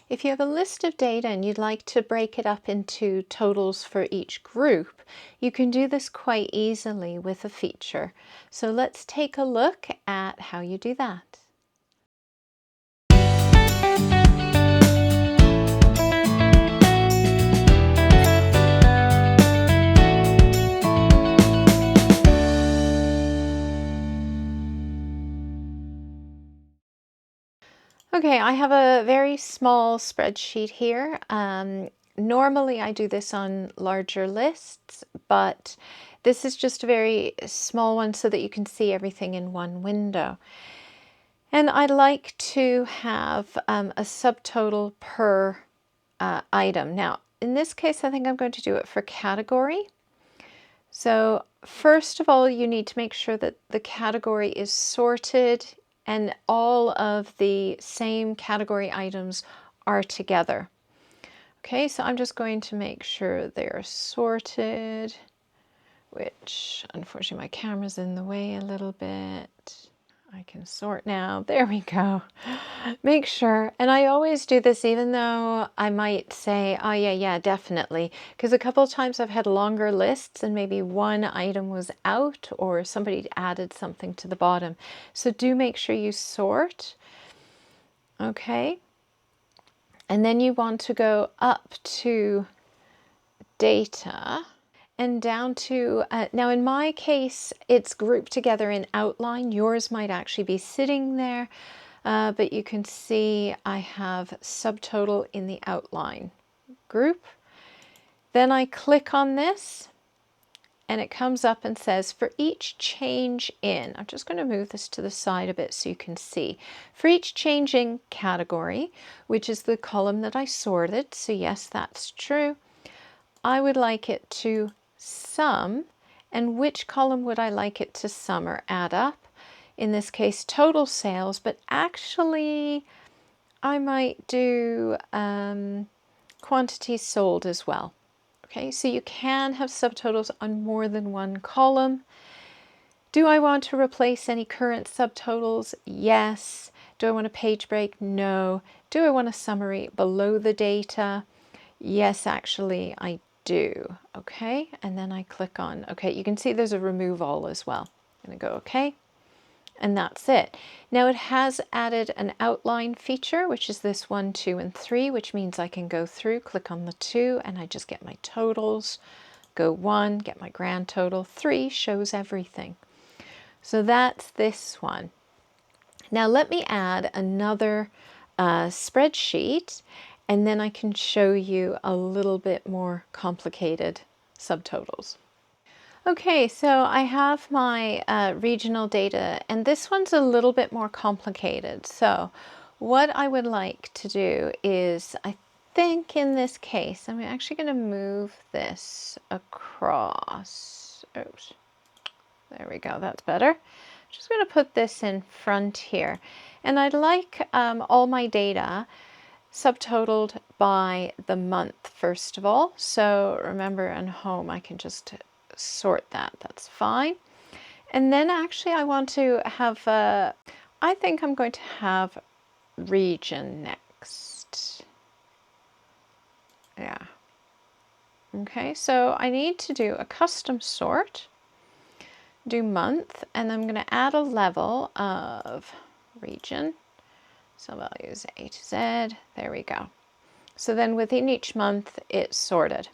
If you have a list of data and you'd like to break it up into totals for each group, you can do this quite easily with a feature. So let's take a look at how you do that. Okay, I have a very small spreadsheet here. Normally I do this on larger lists, but this is just a very small one so that you can see everything in one window. And I like to have a subtotal per item. Now, in this case, I think I'm going to do it for category. So first of all, you need to make sure that the category is sorted and all of the same category items are together. Okay, so I'm just going to make sure they're sorted, which unfortunately my camera's in the way a little bit. I can sort now. There we go. Make sure. And I always do this even though I might say, oh yeah, definitely. Because a couple of times I've had longer lists and maybe one item was out or somebody added something to the bottom. So do make sure you sort. Okay. And then you want to go up to data and down to, now in my case, it's grouped together in outline. Yours might actually be sitting there, but you can see I have subtotal in the outline group. Then I click on this and it comes up and says for each change in, I'm just going to move this to the side a bit so you can see, for each change in category, which is the column that I sorted, so yes, that's true, I would like it to sum. And which column would I like it to sum or add up? In this case, total sales, but actually I might do quantities sold as well. Okay, so you can have subtotals on more than one column. Do I want to replace any current subtotals? Yes. Do I want a page break? No. Do I want a summary below the data? Yes, actually I do. Okay, and then I click on, okay, you can see there's a remove all as well. I'm going to go okay, and that's it. Now it has added an outline feature, which is this 1, 2, and 3, which means I can go through, click on the 2, and I just get my totals, go 1, get my grand total, 3 shows everything. So that's this one. Now let me add another spreadsheet, and then I can show you a little bit more complicated subtotals. Okay, so I have my regional data, and this one's a little bit more complicated. So what I would like to do is, I think in this case, I'm actually going to move this across. Oops. There we go, that's better. Just going to put this in front here. And I'd like all my data subtotaled by the month first of all. So remember in home I can just sort that, that's fine. And then actually I want to have, I think I'm going to have region next. Yeah. Okay, so I need to do a custom sort, do month, and I'm going to add a level of region. So I'll use A to Z. There we go. So then within each month it's sorted.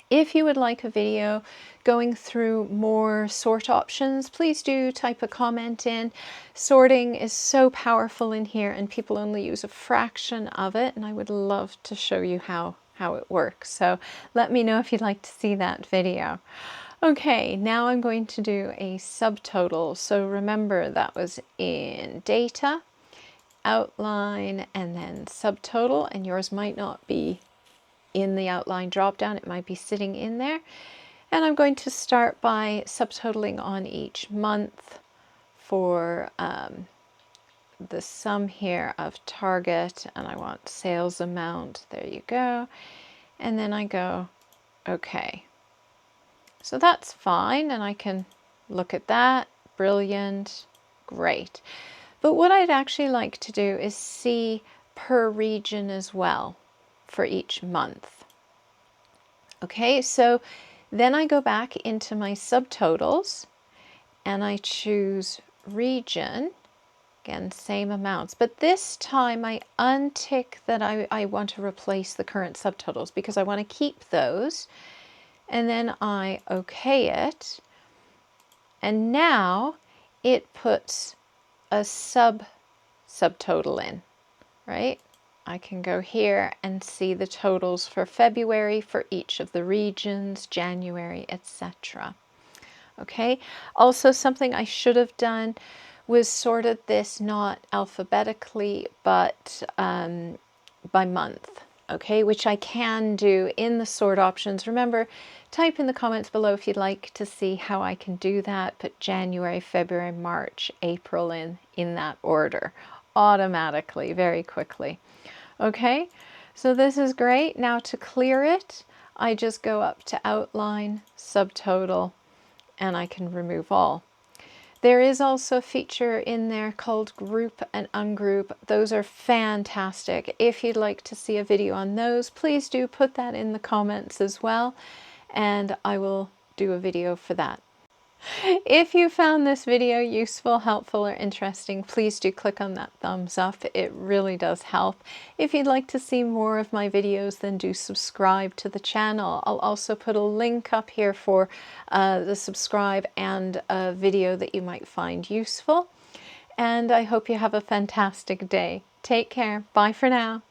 If you would like a video going through more sort options, please do type a comment in. Sorting is so powerful in here and people only use a fraction of it, and I would love to show you how it works. So let me know if you'd like to see that video. Okay, now I'm going to do a subtotal. So remember that was in data, outline, and then subtotal, and yours might not be in the outline drop down, it might be sitting in there. And I'm going to start by subtotaling on each month for the sum here of target, and I want sales amount. There you go. And then I go okay. So that's fine, and I can look at that. Brilliant, great. But what I'd actually like to do is see per region as well for each month. Okay, so then I go back into my subtotals and I choose region. Again, same amounts, but this time I untick that I want to replace the current subtotals because I want to keep those, and then I OK it, and now it puts a subtotal in, right? I can go here and see the totals for February for each of the regions, January, etc. Okay, also something I should have done was sorted this not alphabetically but by month, okay, which I can do in the sort options. Remember, type in the comments below if you'd like to see how I can do that. Put January, February, March, April in that order automatically, very quickly. Okay, so this is great. Now to clear it, I just go up to Outline, Subtotal, and I can remove all. There is also a feature in there called Group and Ungroup. Those are fantastic. If you'd like to see a video on those, please do put that in the comments as well, and I will do a video for that. If you found this video useful, helpful, or interesting, please do click on that thumbs up. It really does help. If you'd like to see more of my videos, then do subscribe to the channel. I'll also put a link up here for the subscribe and a video that you might find useful. And I hope you have a fantastic day. Take care. Bye for now.